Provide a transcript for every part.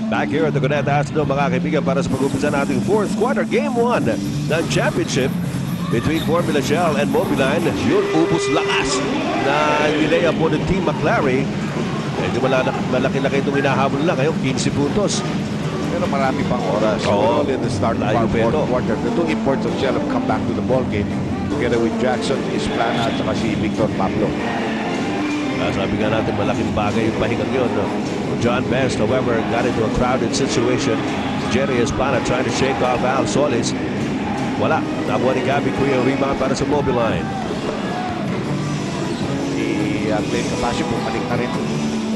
Back here at the Cuneta Astrodome, mga kaibigan, para sa pag-umpisa nating fourth quarter, game 1 ng championship between Formula Shell and Mobiline. Yun, ubos lakas na nilaya po ng Team McLaren. Medyo malaki-laki itong hinahabol nila. Ngayon, 15 puntos. Pero marami pang oras. Oo. Only at the start of our fourth quarter. The two imports of Shell have come back to the ball game together with Jackson, Isplana at saka si Victor Pablo. Sabi nga natin, malaking bagay yung pahingang yun. John Best, however, got into a crowded situation. Jerry Esplana trying to shake off Al Solis. Wala. Nakuha ni Gabby Cui ang rebound para sa Mobiline. Si Glenn Capasio bumalik na rin.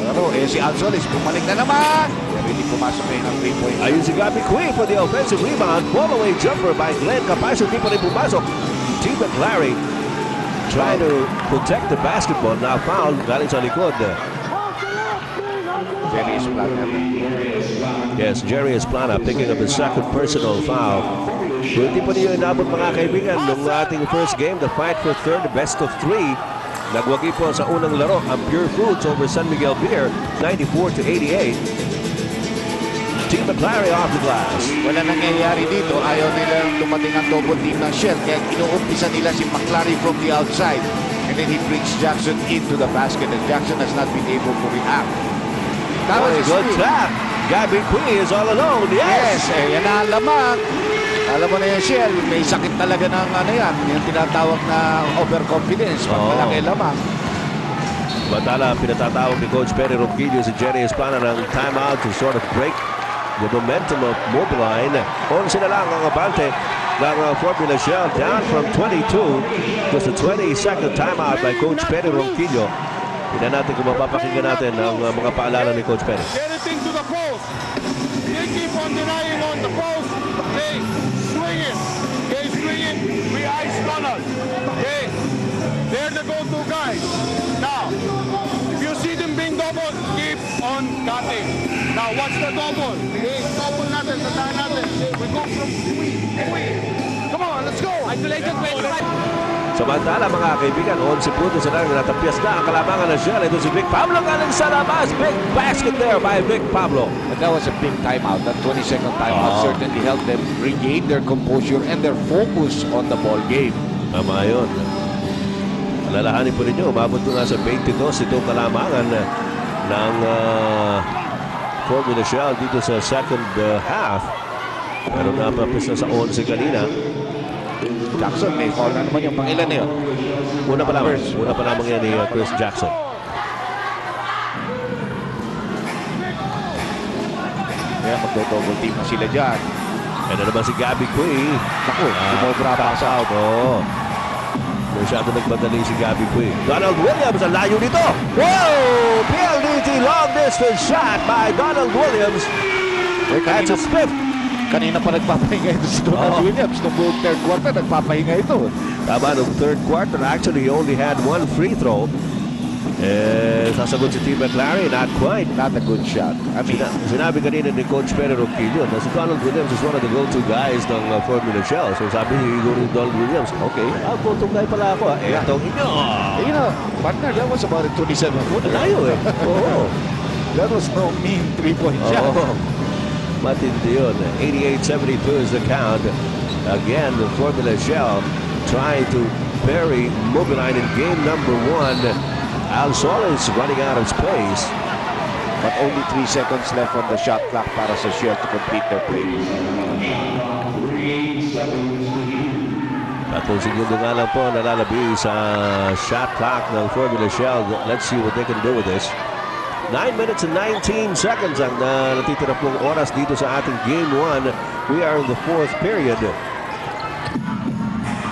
Pero si Al Solis bumalik na naman. Pero hindi pumasok ngayon ang 3-point. Ayun si Gabby Cui for the offensive rebound. Fall-away jumper by Glenn Capasio. Hindi pa rin pumasok. Team McLaren trying to protect the basketball. Now foul. Galing sa likod. Jerry Esplana. Yes, Jerry Esplana picking up his second personal foul. Hindi pa niyo inabot, mga kaibigan, nung ating first game, the fight for third, the best of 3. Nagwagi po sa unang laro ang Pure Foods over San Miguel Beer, 94-88. Team McLaren off the glass. Wala nangyayari dito. Ayaw nila dumating ang double team ng Shell. Kaya inuumpisa nila si McLaren from the outside. And then he brings Jackson into the basket. And Jackson has not been able to react. That was a Good tap. Gabby Cui is all alone. Yes. Yan na ang lamang. Alam mo na yung Shell, may sakit talaga ng ano yan. Yung tinatawag na overconfidence. Pag malaki lamang. Batala, pinatatawag ni Coach Perry Ronquillo si Jerry Esplana ng timeout to sort of break the momentum of Mobiline. 11 na lang ang abante ng Formula Shell, down from 22. Just a 20-second timeout by Coach Perry Ronquillo. Tignan natin kung mapapakinggan natin ang mga paalala ni Coach Perry. Anything to the post. They keep on denying on the post. They swing it. They swing it. We ice Donald. Okay. They're the go-to guys. Now, if you see them being doubled, keep on cutting. Now, what's the double? Okay, double natin, tandaan natin. We go from we. Come on, let's go. Isolated 25. Samantala, mga kaibigan, 11 puntos na lang, natapyas na ang kalamangan ng Shell. Ito si Vic Pablo galing sa labas. Big basket there by Vic Pablo. And that was a big timeout. That 20-second timeout certainly helped them regain their composure and their focus on the ball game. Tama yun. Alalahanin po ninyo, umabot ko nga sa 22 itong kalamangan ng Formula Shell dito sa second half. Pero napapis na sa 11 kanina. Jackson, may foul na naman yung pangilan na yun. Una pa lamang yan ni Chris Jackson. Kaya magdo-double team na sila dyan. Ano naman si Gabby Cui. Naku, sumobra pa sa out. Masyado nagmadali si Gabby Cui. Donald Williams, ang layo nito. Whoa! PLDT long distance shot by Donald Williams. That's a fifth. Kanina pa nagpapahinga ito si Donald Williams. Nung buong third quarter, nagpapahinga ito. Tama, nung third quarter, actually, he only had one free throw. Sasagot si Team McLaren, not quite. Not a good shot. I mean, sinabi kanina ni Coach Perry Ronquillo na si Donald Williams is one of the go-to guys ng Formula Shell. So sabi ni Donald Williams, okay, go-to guy pala ako. Ito inyo. You know, partner, that was about a 27 foot. Layo eh. Oo. That was no mean 3-point shot. Matindi yun. 88-72 is the count. Again, the Formula Shell trying to bury Mobiline in game number 1. Al Solis running out of space. But only 3 seconds left on the shot clock para sa Shell to complete their play. 13 segundo nga lang po nalalabi sa shot clock ng Formula Shell. Let's see what they can do with this. 9 minutes and 19 seconds ang natitira pong oras dito sa ating Game 1. We are in the fourth period.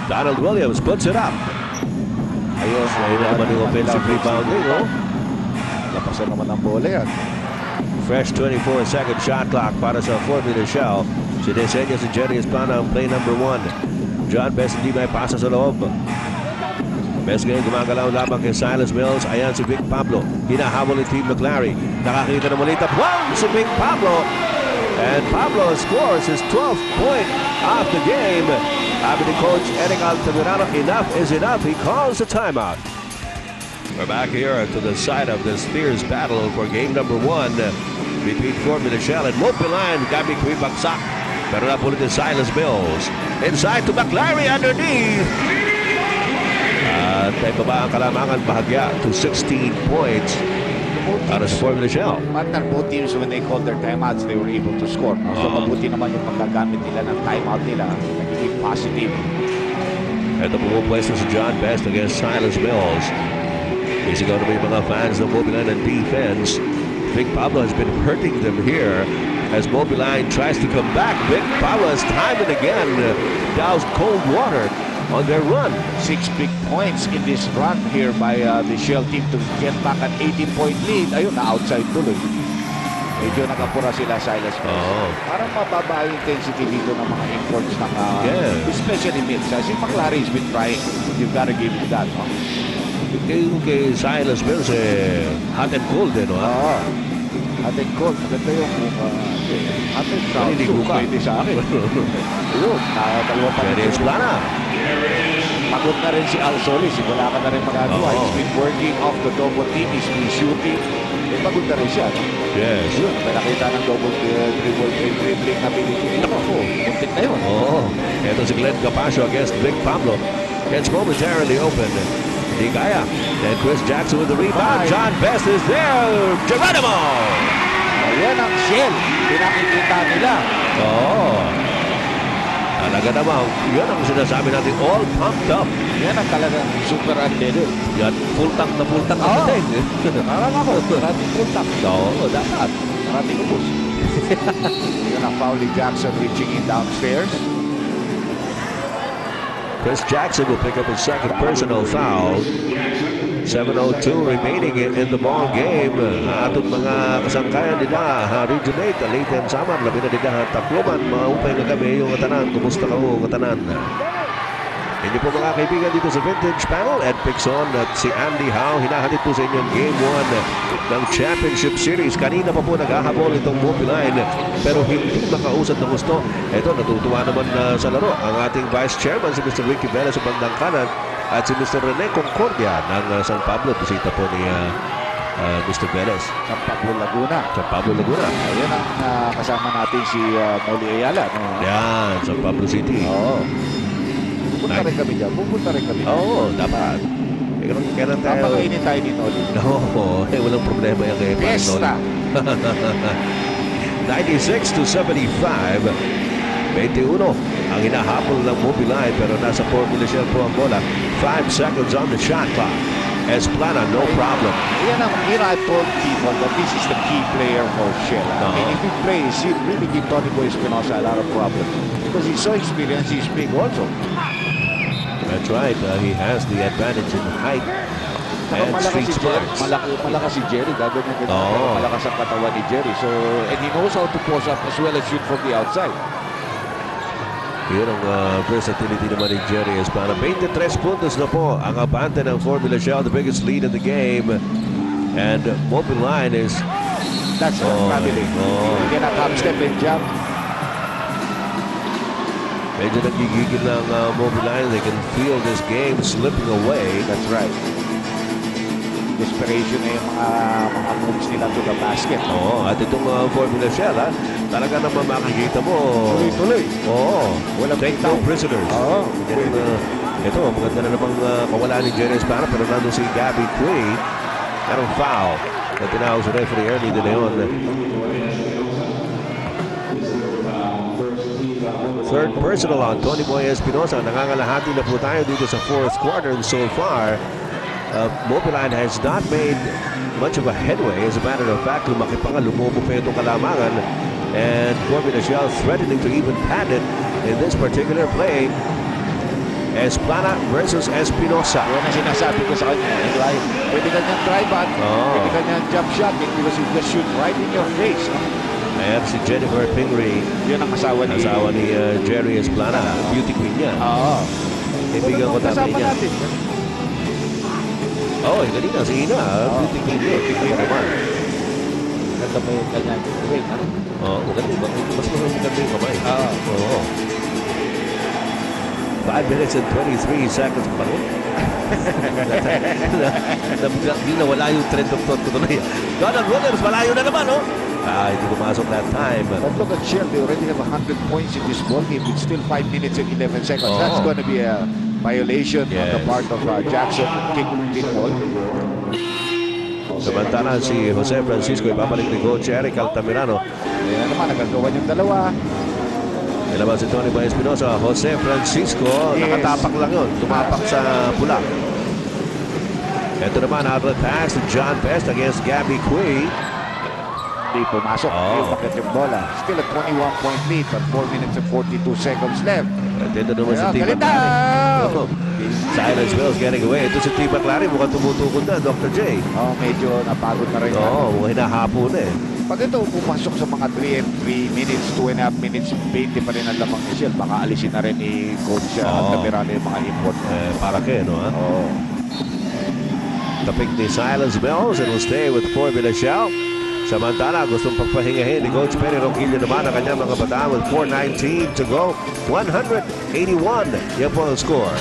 Donald Williams puts it up. Ayos. Ayun na naman yung offensive rebounding. Lapasan naman ang bola yan. Fresh 24-second shot clock para sa Formula Shell. Sinesenya si Jerry Esplana ang play number 1. John Best hindi may pasa sa loob. Best ngayon gumagalaw lamang kay Silas Mills. Ayan si Vic Pablo. Hinahabol ni Team McLaren. Nakakita ng maliit at one si Vic Pablo. And Pablo scores his 12th point of the game. Sabi ni Coach Eric Altamirano, enough is enough. He calls a timeout. We're back here to the side of this fierce battle for game number 1 between Formula Shell and Mobiline. Gabby Kuibaksak. Pero napulit yung Silas Mills. Inside to McLary underneath. At may baba ang kalamangan bahagya to 16 points para sa Formula Shell. Partner, both teams, when they called their timeouts, they were able to score. So mabuti naman yung pagkagamit nila ng timeout nila. Nagiging positive. Ito pumupwesto si John Best against Silas Mills. Isigaw naman yung mga fans ng Mobiline and defense. Vic Pablo has been hurting them here as Mobiline tries to come back. Vic Pablo has time and again doused cold water on their run. 6 big points in this run here by the Shell team to get back an 18-point lead. Ayun, na-outside tuloy. Medyo nakapura sila, Silas Mills. Parang mababa yung intensity dito ng mga imports ng especially mids. Si McLaren has been trying. You've got to give him that. No? Kay Silas Mills, hot and cold no? Hot and cold. Maganda yung hot and cold. Maliligo ka. Pwede sa akin. Yun, dalawa pa Jerry Esplana. Pagod na rin si Al Solis. Wala ka na rin magagawa. He's been working off the double team. He's been shooting. Pagod na rin siya. No? Yes. Yun, may nakita ng double dribbling ability nito. Muntik na yun. Ito si Glenn Capasio against Vic Pablo. Gets momentarily open. Di kaya. Then Chris Jackson with the rebound. John Best is there. Geronimo! Ayan ang Shell. Pinakikita nila. Talaga naman. Yan ang sinasabi natin. All pumped up. Yan ang talagang super unleaded. Yan. Full tank na full tank. Parang ako. Parating full tank. Dapat. Parating ubos. Yan ang foul ni Jackson reaching in downstairs. Chris Jackson will pick up his second personal foul. 7:02 remaining in the ball game. Atong mga kasangkayan nila, Regionate, Leighton Samar, labi na nila Tacloban, maupay na kami yung katanan. Kumusta ka ho, katanan? Inyo po mga kaibigan dito sa Vintage Panel, Ed Pixon at si Andy Howe. Hinahatid po sa inyong Game 1 ng Championship Series. Kanina pa po naghahabol itong Mobiline pero hindi makausad na gusto. Ito, natutuwa naman sa laro ang ating Vice Chairman si Mr. Ricky Velez sa bandang kanan at si Mr. Rene Concordia ng San Pablo. Bisita po ni Mr. Velez. San Pablo Laguna. Ayan ang kasama natin si Molly Ayala. No? Yan, San Pablo City. Pupunta rin kami dyan. Dapat. Kailan tayo? Napakainin tayo ni Noli. Walang problema yan kay Fiesta. 96-75. 21 ang hinahabol ng Mobiline pero nasa Formula Shell po ang bola. 5 seconds on the shot clock. Esplana, no problem. I told people that this is the key player for Shell. I mean, if he plays, he really give Tony Boy Espinosa a lot of problems because he's so experienced, he's big also. That's right. He has the advantage in height and street smarts. Malakas si Jerry. Gagawin niya malakas ang katawan ni Jerry. So, and he knows how to post up as well as shoot from the outside. Yun ang versatility naman ni Jerry Esplana. 23 puntos na po ang abante ng Formula Shell, the biggest lead in the game. And Mobiline is... That's family. You cannot half step and jump. Medyo nagigigil ng Mobiline. They can feel this game slipping away. That's right. Desperation na yung mga moves nila to the basket. At itong Formula Shell, talaga naman makikita mo. Tuloy-tuloy. Walang take no prisoners. Ito, maganda na namang kawalan ni Jerry Esplana pero nandun si Gabby Quay. Merong foul na tinawag sa referee Ernie De Leon. Third personal on Tony Boy Espinosa. Nangangalahati na po tayo dito sa fourth quarter. And so far, Mobiline has not made much of a headway. As a matter of fact, lumaki pa nga, lumubo pa itong kalamangan. And Formula Shell threatening to even pad it in this particular play. Esplana versus Espinosa. Yan ang sinasabi ko sa kanya. Pwede ka niyang drive-out. Pwede ka niyang jump shot because you just shoot right in your face. Ayan si Jennifer Pingree. Yan ang asawa ni Jerry Esplana. Beauty queen niya. Kaibigan ko dati niya. natin. Kanina si Ina. Beauty queen niya. Tingnan naman. Ganda pa yung kanyang ring. Maganda. Mas maganda yung kamay. 5 minutes and 23 seconds pa rin. Hindi na wala yung trend of thought ko tuloy. Donald Williams, malayo na naman, no? Hindi pumasok that time. But look at Shell, they already have 100 points in this ball game. It's still 5 minutes and 11 seconds. That's going to be a violation on the part of Jackson. Kick ball. Samantala si Jose Francisco, ibabalik ni Coach Eric Altamirano. Ayan naman, nagagawa yung dalawa. Ilabas si Tony Boy Espinosa. Jose Francisco, nakatapak lang yun. Tumapak sa pula. Ito naman, outlet pass to John Best against Gabby Cui. Hindi pumasok. Yung bakit yung bola. Still a 21-point lead but 4 minutes and 42 seconds left. At ito naman si Tim Galita! Silence Bills getting away. Ito si Tim McLary, mukhang tumutukod na, Dr. J. Medyo napagod na rin. Mukhang hinahapo na eh. Pag ito pumasok sa mga 3 minutes, 2.5 minutes, 20 pa rin ang lamang ni Shell. Baka alisin na rin ni Coach Altamirano yung mga import. Para kayo, no? Tapik ni Silence Bills and will stay with Formula Shell. Samantala, gustong pagpahingahin ni Coach Perry Ronquillo naman ang kanyang mga bataan with 4:19 to go. 181. Yan po ang score.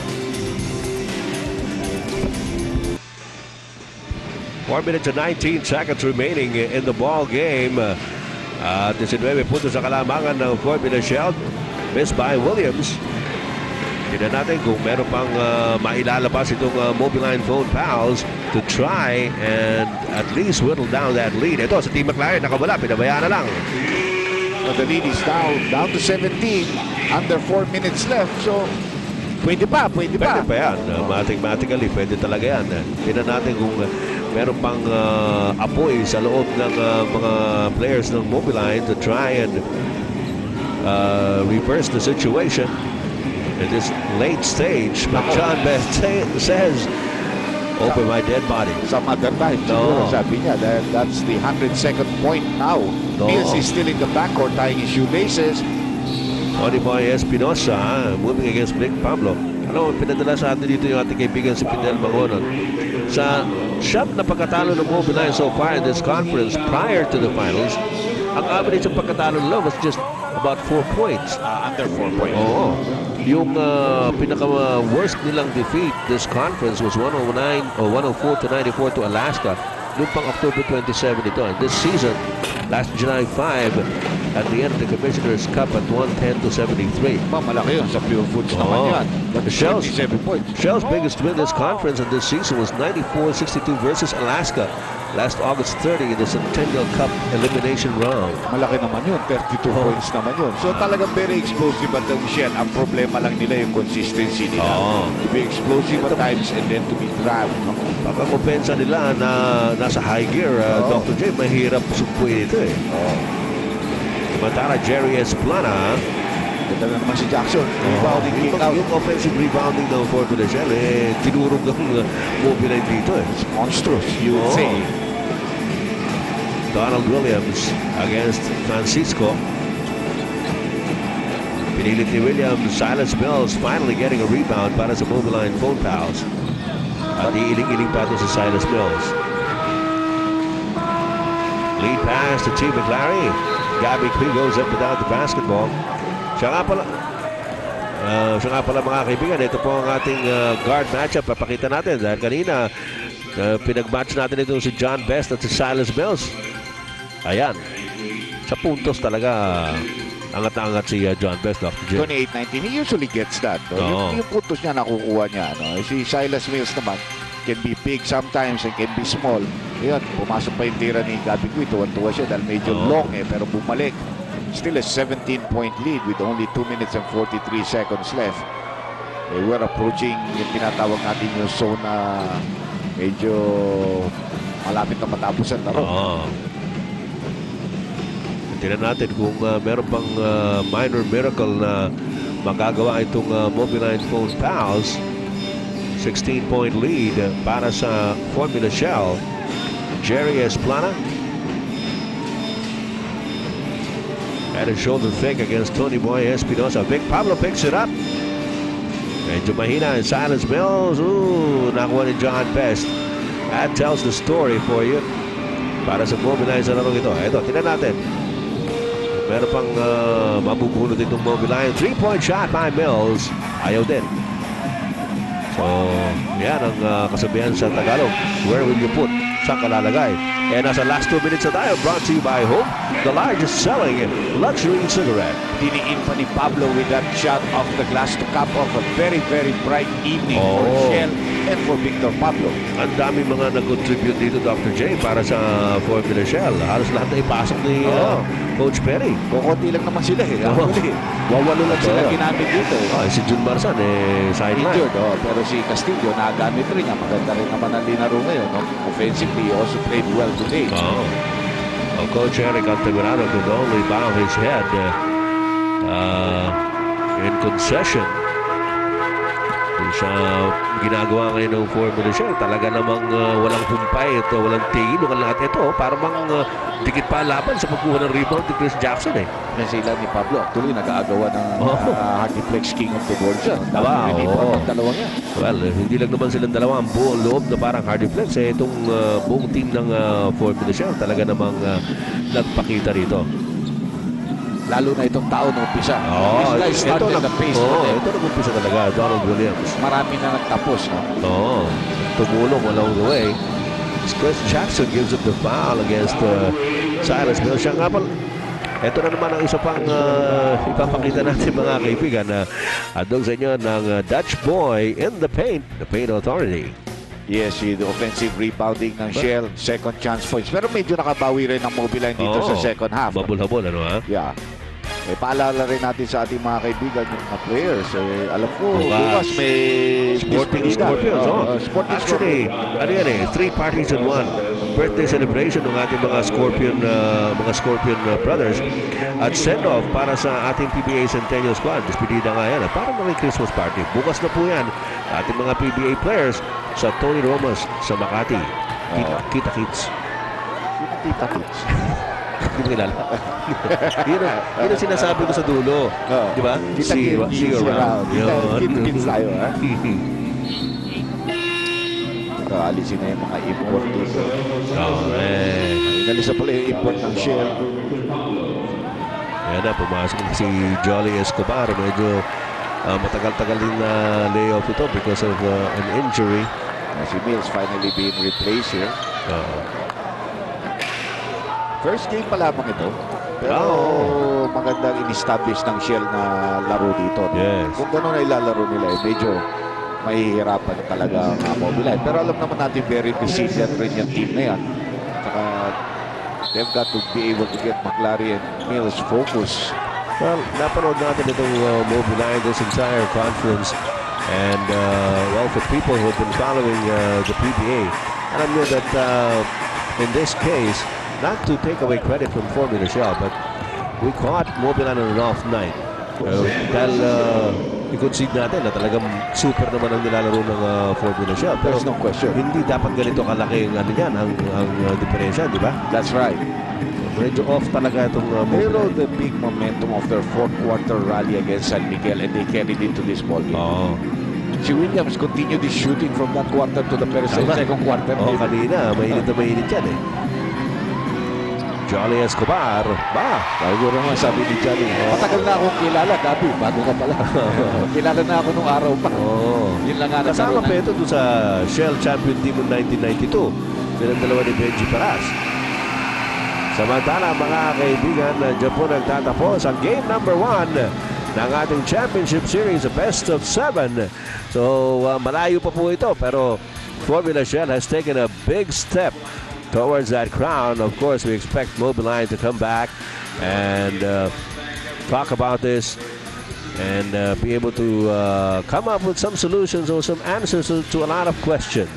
4 minutes and 19 seconds remaining in the ball game. 19 puntos sa kalamangan ng Formula Shell. Missed by Williams. Tignan natin kung meron pang mailalabas itong Mobiline Phone Pals to try and at least whittle down that lead. Ito sa Team McLaren, nakawala, pinabayaan na lang. But the lead is down to 17. Under 4 minutes left. So, pwede pa. Pwede pa yan. Mathematically, pwede talaga yan. Tignan natin kung meron pang apoy sa loob ng mga players ng Mobiline to try and reverse the situation. At this late stage, but John Best says, open my dead body. Some other time, sabi niya, that's the 102nd point now. Mills is still in the backcourt tying his shoelaces. Tony Boy Espinosa moving against Blake Pablo. Ano, pinadala sa atin dito yung ating kaibigan si Fidel Magonon. Sa siyam na pagkatalo ng Mobiline so far in this conference prior to the finals, ang average ng pagkatalo nila was just about 4 points. Under 4 points. Yung pinaka-worst nilang defeat this conference was 104 to 94 to Alaska noong pang October 27 ito. And this season, last July 5, at the end of the Commissioner's Cup at 110 to 73. Malaki yun sa Pure Foods naman yan. But Shell's biggest win this Wow. conference and this season was 94-62 versus Alaska last August 30 in the Centennial Cup elimination round. Malaki naman yun. 32 points naman yun. So talagang very explosive at ang Shell. Ang problema lang nila yung consistency nila. To be explosive at times and then to be dragged. Pagkakumpensa nila na nasa high gear, Dr. J, mahirap sumpuin ito eh. Matara Jerry Esplana. Ganda na naman si Jackson. Rebounding kick out. Yung offensive rebounding ng Formula Shell, tinurog ng Mobiline dito eh. It's monstrous, you would say. Donald Williams against Francisco. Pinilit ni Williams. Silence Bills finally getting a rebound para sa Mobiline Phone Pals. At iiling-iling pa ito sa Silence Bills. Lead pass to Team McLary. Gabby Cui goes up without the basketball. Siya nga pala mga kaibigan, ito po ang ating guard matchup. Papakita natin dahil kanina pinag-match natin ito si John Best at si Silas Mills. Ayan. Sa puntos talaga angat na angat si John Best. 28-19, he usually gets that. No? Yung puntos niya nakukuha niya. No? Si Silas Mills naman can be big sometimes and can be small. Ayan, pumasok pa yung tira ni Gabby Cui. Tuwan-tuwa siya dahil medyo long pero bumalik. Still a 17-point lead with only 2 minutes and 43 seconds left. We're approaching yung tinatawag natin yung zone na medyo malapit na matapos ang laro. Tingnan natin kung meron pang minor miracle na magagawa itong Mobiline Phone Pals. 16-point lead para sa Formula Shell. Jerry Esplana. Had a shoulder fake against Tony Boy Espinosa. Vic Pablo picks it up. Medyo mahina and Silence Mills. Nakuha ni John Best. That tells the story for you. Para sa Mobilize na larong ito. Ito, tingnan natin. Meron pang mabubulot itong Mobiline. 3-point shot by Mills. Ayaw din. So, yan ang kasabihan sa Tagalog. Where will you put? Saan ka lalagay? And nasa last 2 minutes na tayo, brought to you by Hope, the largest selling luxury cigarette. Diniin pa ni Pablo with that shot off the glass to cap off a very, very bright evening for Shell and for Victor Pablo. Ang dami mga nag-contribute dito, Dr. J, para sa Formula Shell. Halos lahat na ipasok ni Coach Perry. Kukunti lang naman sila eh. Wawalo lang sila ginamit dito. Si Jun Marsan, sideline. Injured, pero si Castillo nagamit rin niya. Maganda rin naman ang linaro ngayon. No? Offensively, he also played well today. Coach Eric Altamirano could only bow his head in concession sa ginagawa ngayon ng Formula Shell. Talaga namang walang humpay at walang tingin ng lahat ito. Para mang dikit pa laban sa pagkuha ng rebound ni Chris Jackson eh. Sila ni Pablo actually nag-aagawa ng Hardiplex King of the World siya. Dalawang yan. Well, hindi lang naman silang dalawa. Ang buong loob na parang Hardiplex itong buong team ng Formula Shell talaga namang nagpakita rito. Lalo na itong taon ng umpisa. Ito nag-umpisa talaga. Donald Williams. Marami na nagtapos. No? Tumulong along the way. Chris Jackson gives up the foul against Silas Mills. Siya nga pala. Ito na naman ang isa pang ipapakita natin mga kaibigan na adong sa inyo ng Dutch boy in the paint authority. Yes, the offensive rebounding ng Shell, second chance points. Pero medyo nakabawi rin ang Mobiline dito sa second half. Habol-habol, ano ha? Yeah. Paalala rin natin sa ating mga kaibigan yung mga players. Alam ko, bukas may Sporting Scorpions. Actually, ano yan 3 parties in 1. Birthday celebration ng ating mga Scorpion brothers at send-off para sa ating PBA Centennial Squad. Despedida nga yan. Parang mga Christmas party. Bukas na po yan. Ating mga PBA players sa Tony Romas sa Makati. Kita Kids. Kita Kids. Hindi mo kilala. Yun ang sinasabi ko sa dulo. Di ba? See you around. Kita Kids tayo, ha? Alisin na yung mga import dito. Inalisa pala yung import ng Shell. Yan na, pumasok na si Jolly Escobar. Medyo matagal-tagal din na layoff ito because of an injury. Si Mills finally being replaced here. First game pa lamang ito. Pero magandang in-establish ng Shell na laro dito. Yes. Kung gano'n na ilalaro nila, medyo mahihirapan talaga ang Mobiline. Pero alam naman natin very resilient rin yung team na yan. Saka they've got to be able to get McLary and Mills focus. Well, napanood natin itong Mobiline this entire conference. And, well, for people who have been following the PBA, alam nyo that in this case, not to take away credit from Formula Shell, but we caught Mobiline on an off night. Dahil i-concede natin na talagang super naman ang nilalaro ng Formula Shell. Pero there's no question. Hindi dapat ganito kalaki ang diferensya, di ba? That's right. Medyo off talaga itong Pero the big momentum of their fourth quarter rally against San Miguel and they carried into this ballgame. Si Williams continued his shooting from that quarter to the second quarter. Kanina, mainit na mainit yan eh. Jolly Escobar. Siguro naman sabi ni Jolly, matagal na akong kilala, Gabi. Bago ka pala. Kilala na ako nung araw pa. Yun lang nga kasama pa ito doon sa Shell Champion Team ng 1992. Silang dalawa ni Benji Paras. Samantala mga kaibigan, dyan po nagtatapos ang game number 1 ng ating championship series, best of 7. So malayo pa po ito, pero Formula Shell has taken a big step towards that crown. Of course, we expect Mobiline to come back and talk about this and be able to come up with some solutions or some answers to a lot of questions.